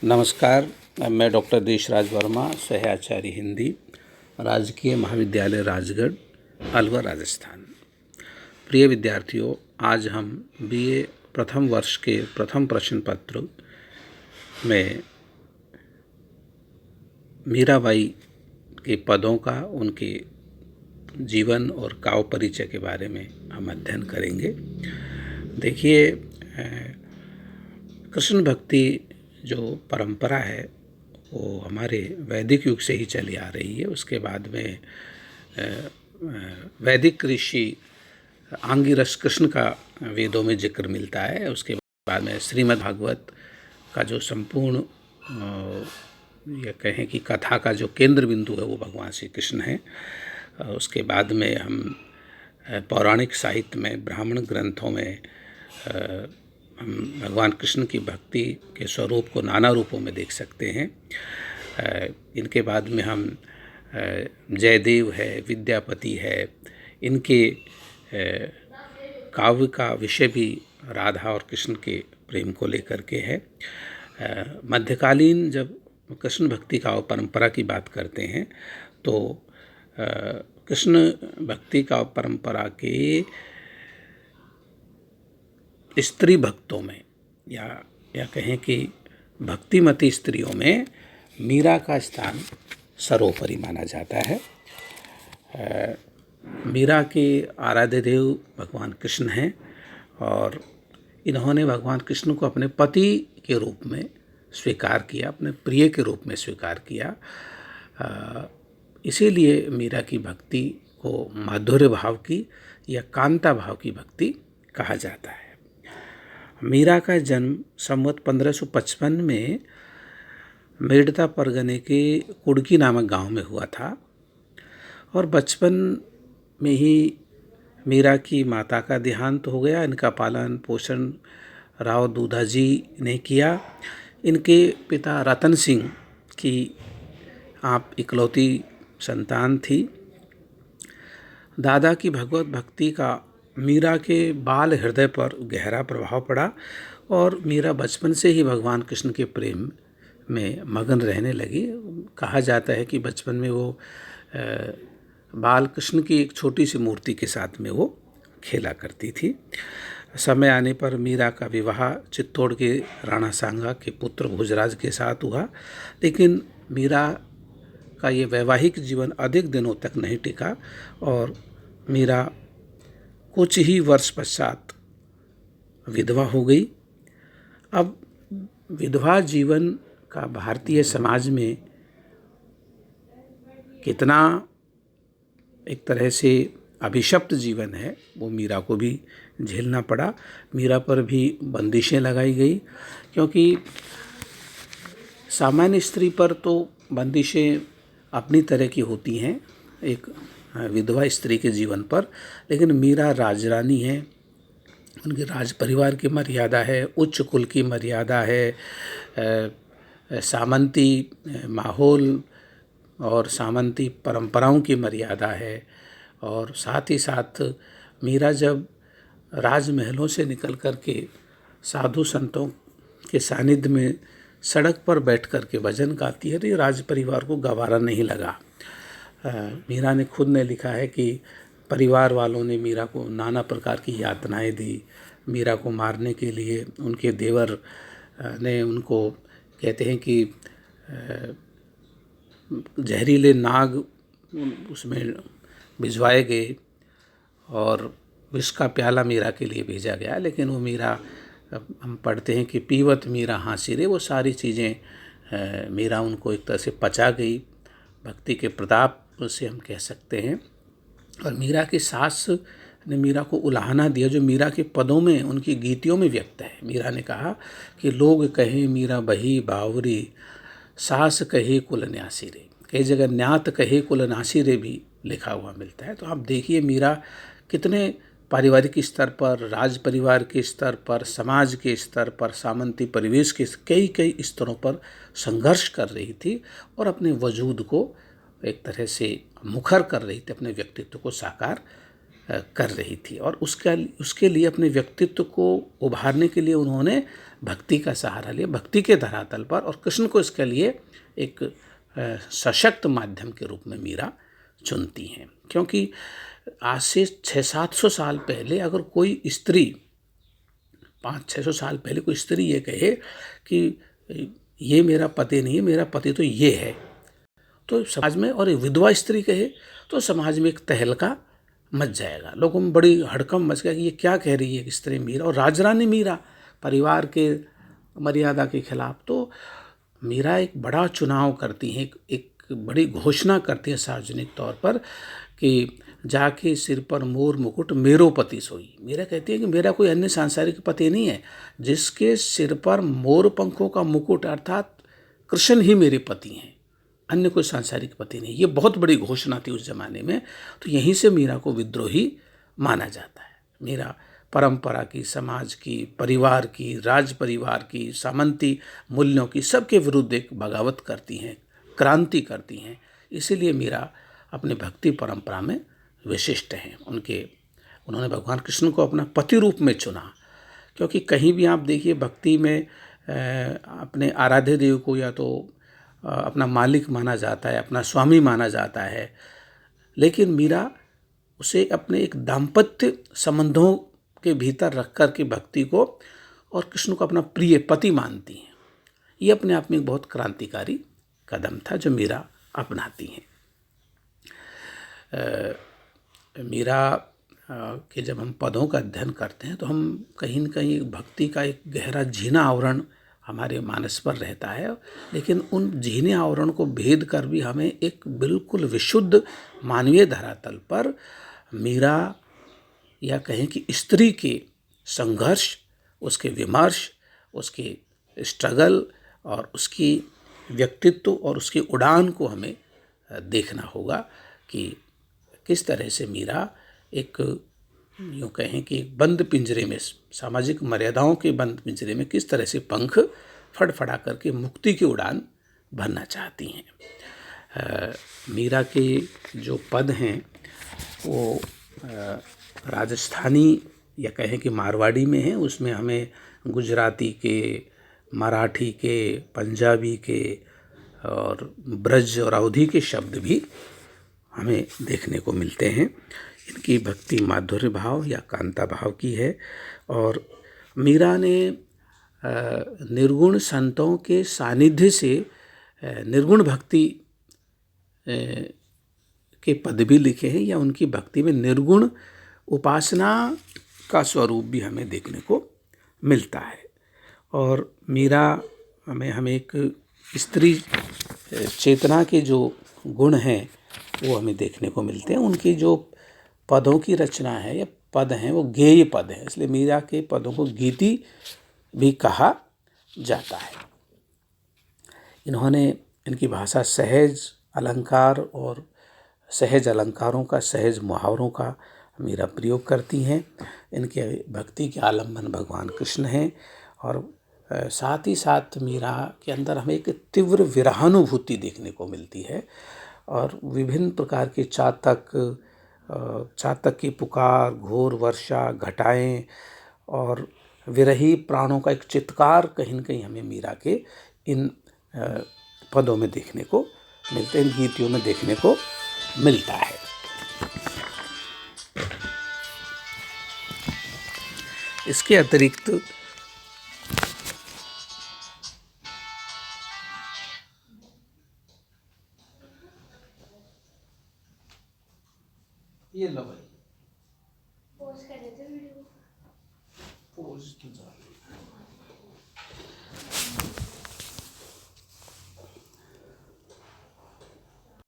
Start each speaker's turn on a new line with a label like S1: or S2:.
S1: नमस्कार। मैं डॉक्टर देशराज वर्मा, सहआचार्य हिंदी, राजकीय महाविद्यालय राजगढ़, अलवर, राजस्थान। प्रिय विद्यार्थियों, आज हम बीए प्रथम वर्ष के प्रथम प्रश्न पत्र में मीराबाई के पदों का, उनके जीवन और काव्य परिचय के बारे में हम अध्ययन करेंगे। देखिए, कृष्ण भक्ति जो परंपरा है वो हमारे वैदिक युग से ही चली आ रही है। उसके बाद में वैदिक ऋषि आंगिरस कृष्ण का वेदों में जिक्र मिलता है। उसके बाद में श्रीमद् भागवत का जो संपूर्ण यह कहें कि कथा का जो केंद्र बिंदु है वो भगवान श्री कृष्ण है। उसके बाद में हम पौराणिक साहित्य में, ब्राह्मण ग्रंथों में हम भगवान कृष्ण की भक्ति के स्वरूप को नाना रूपों में देख सकते हैं। इनके बाद में हम जयदेव है, विद्यापति है, इनके काव्य का विषय भी राधा और कृष्ण के प्रेम को लेकर के है। मध्यकालीन जब कृष्ण भक्ति काव्य परंपरा की बात करते हैं तो कृष्ण भक्ति काव्य परंपरा के स्त्री भक्तों में या कहें कि भक्तिमती स्त्रियों में मीरा का स्थान सर्वोपरि माना जाता है। मीरा के आराध्य देव भगवान कृष्ण हैं और इन्होंने भगवान कृष्ण को अपने पति के रूप में स्वीकार किया, अपने प्रिय के रूप में स्वीकार किया। इसीलिए मीरा की भक्ति को माधुर्य भाव की या कांता भाव की भक्ति कहा जाता है। मीरा का जन्म संवत 1555 में मेड़ता परगने के कुड़की नामक गांव में हुआ था और बचपन में ही मीरा की माता का देहांत हो गया। इनका पालन पोषण राव दूधाजी ने किया। इनके पिता रतन सिंह की आप इकलौती संतान थी। दादा की भगवत भक्ति का मीरा के बाल हृदय पर गहरा प्रभाव पड़ा और मीरा बचपन से ही भगवान कृष्ण के प्रेम में मगन रहने लगी। कहा जाता है कि बचपन में वो बाल कृष्ण की एक छोटी सी मूर्ति के साथ में वो खेला करती थी। समय आने पर मीरा का विवाह चित्तौड़ के राणा सांगा के पुत्र भोजराज के साथ हुआ, लेकिन मीरा का ये वैवाहिक जीवन अधिक दिनों तक नहीं टिका और मीरा कुछ ही वर्ष पश्चात विधवा हो गई। अब विधवा जीवन का भारतीय समाज में कितना एक तरह से अभिशप्त जीवन है वो मीरा को भी झेलना पड़ा। मीरा पर भी बंदिशें लगाई गई, क्योंकि सामान्य स्त्री पर तो बंदिशें अपनी तरह की होती हैं एक विधवा स्त्री के जीवन पर, लेकिन मीरा राजरानी है, उनके राज परिवार की मर्यादा है, उच्च कुल की मर्यादा है, सामंती माहौल और सामंती परंपराओं की मर्यादा है। और साथ ही साथ मीरा जब राजमहलों से निकल कर के साधु संतों के सानिध्य में सड़क पर बैठ कर के भजन गाती है तो ये राज परिवार को गवारा नहीं लगा। मीरा ने खुद ने लिखा है कि परिवार वालों ने मीरा को नाना प्रकार की यातनाएं दी। मीरा को मारने के लिए उनके देवर ने उनको, कहते हैं कि जहरीले नाग उसमें भिजवाए गए और विष का प्याला मीरा के लिए भेजा गया, लेकिन वो मीरा, हम पढ़ते हैं कि पीवत मीरा हाँसी रे, वो सारी चीज़ें मीरा उनको एक तरह से पचा गई। भक्ति के प्रताप से हम कह सकते हैं। और मीरा की सास ने मीरा को उलाहना दिया जो मीरा के पदों में, उनकी गीतियों में व्यक्त है। मीरा ने कहा कि लोग कहें मीरा बही बावरी, सास कहे कुल न्यासी रे। कई जगह न्यात कहे कुल नासी रे भी लिखा हुआ मिलता है। तो आप देखिए मीरा कितने पारिवारिक स्तर पर, राज परिवार के स्तर पर, समाज के स्तर पर, सामंती परिवेश के कई स्तरों पर संघर्ष कर रही थी और अपने वजूद को एक तरह से मुखर कर रही थी, अपने व्यक्तित्व को साकार कर रही थी, और उसके लिए अपने व्यक्तित्व को उभारने के लिए उन्होंने भक्ति का सहारा लिया, भक्ति के धरातल पर, और कृष्ण को इसके लिए एक सशक्त माध्यम के रूप में मीरा चुनती हैं। क्योंकि आज से 600-700 साल पहले अगर कोई स्त्री, 500-600 साल पहले कोई स्त्री ये कहे कि ये मेरा पति नहीं है, मेरा पति तो ये है, तो समाज में, और एक विधवा स्त्री कहे तो समाज में एक तहलका मच जाएगा, लोगों में बड़ी हड़कंप मच गया कि ये क्या कह रही है स्त्री मीरा, और राजरानी मीरा परिवार के मर्यादा के खिलाफ। तो मीरा एक बड़ा चुनाव करती हैं, एक बड़ी घोषणा करती है सार्वजनिक तौर पर कि जाके सिर पर मोर मुकुट मेरो पति सोई। मीरा कहती है कि मेरा कोई अन्य सांसारिक पति नहीं है, जिसके सिर पर मोर पंखों का मुकुट अर्थात कृष्ण ही मेरे पति हैं, अन्य कोई सांसारिक पति नहीं। ये बहुत बड़ी घोषणा थी उस जमाने में। तो यहीं से मीरा को विद्रोही माना जाता है। मीरा परंपरा की, समाज की, परिवार की, राज परिवार की, सामंती मूल्यों की, सबके विरुद्ध एक बगावत करती हैं, क्रांति करती हैं। इसीलिए मीरा अपने भक्ति परंपरा में विशिष्ट हैं। उन्होंने भगवान कृष्ण को अपना पति रूप में चुना, क्योंकि कहीं भी आप देखिए भक्ति में अपने आराध्य देव को या तो अपना मालिक माना जाता है, अपना स्वामी माना जाता है, लेकिन मीरा उसे अपने एक दाम्पत्य संबंधों के भीतर रख कर के भक्ति को और कृष्ण को अपना प्रिय पति मानती हैं। ये अपने आप में एक बहुत क्रांतिकारी कदम था जो मीरा अपनाती हैं। मीरा के जब हम पदों का अध्ययन करते हैं तो हम कहीं न कहीं भक्ति का एक गहरा झीना आवरण हमारे मानस पर रहता है, लेकिन उन झीने आवरण को भेद कर भी हमें एक बिल्कुल विशुद्ध मानवीय धरातल पर मीरा या कहें कि स्त्री के संघर्ष, उसके विमर्श, उसके स्ट्रगल और उसकी व्यक्तित्व और उसकी उड़ान को हमें देखना होगा कि किस तरह से मीरा एक, यूँ कहें कि बंद पिंजरे में, सामाजिक मर्यादाओं के बंद पिंजरे में किस तरह से पंख फड़फड़ा करके मुक्ति की उड़ान भरना चाहती हैं। मीरा के जो पद हैं वो राजस्थानी या कहें कि मारवाड़ी में हैं। उसमें हमें गुजराती के, मराठी के, पंजाबी के और ब्रज और अवधी के शब्द भी हमें देखने को मिलते हैं। इनकी भक्ति माधुर्य भाव या कांता भाव की है। और मीरा ने निर्गुण संतों के सानिध्य से निर्गुण भक्ति के पद भी लिखे हैं, या उनकी भक्ति में निर्गुण उपासना का स्वरूप भी हमें देखने को मिलता है। और मीरा हमें एक स्त्री चेतना के जो गुण हैं वो हमें देखने को मिलते हैं। उनकी जो पदों की रचना है या पद हैं वो गेय पद हैं, इसलिए मीरा के पदों को गीति भी कहा जाता है। इनकी भाषा सहज अलंकार और सहज अलंकारों का, सहज मुहावरों का मीरा प्रयोग करती हैं। इनके भक्ति के आलम्बन भगवान कृष्ण हैं। और साथ ही साथ मीरा के अंदर हमें एक तीव्र विरहानुभूति देखने को मिलती है। और विभिन्न प्रकार के चातक की पुकार, घोर वर्षा, घटाएं और विरही प्राणों का एक चित्कार कहीं न कहीं हमें मीरा के इन पदों में देखने को मिलते हैं, इन गीतियों में देखने को मिलता है। इसके अतिरिक्त ये लो भाई, पोज कर देते वीडियो, पोज तो जा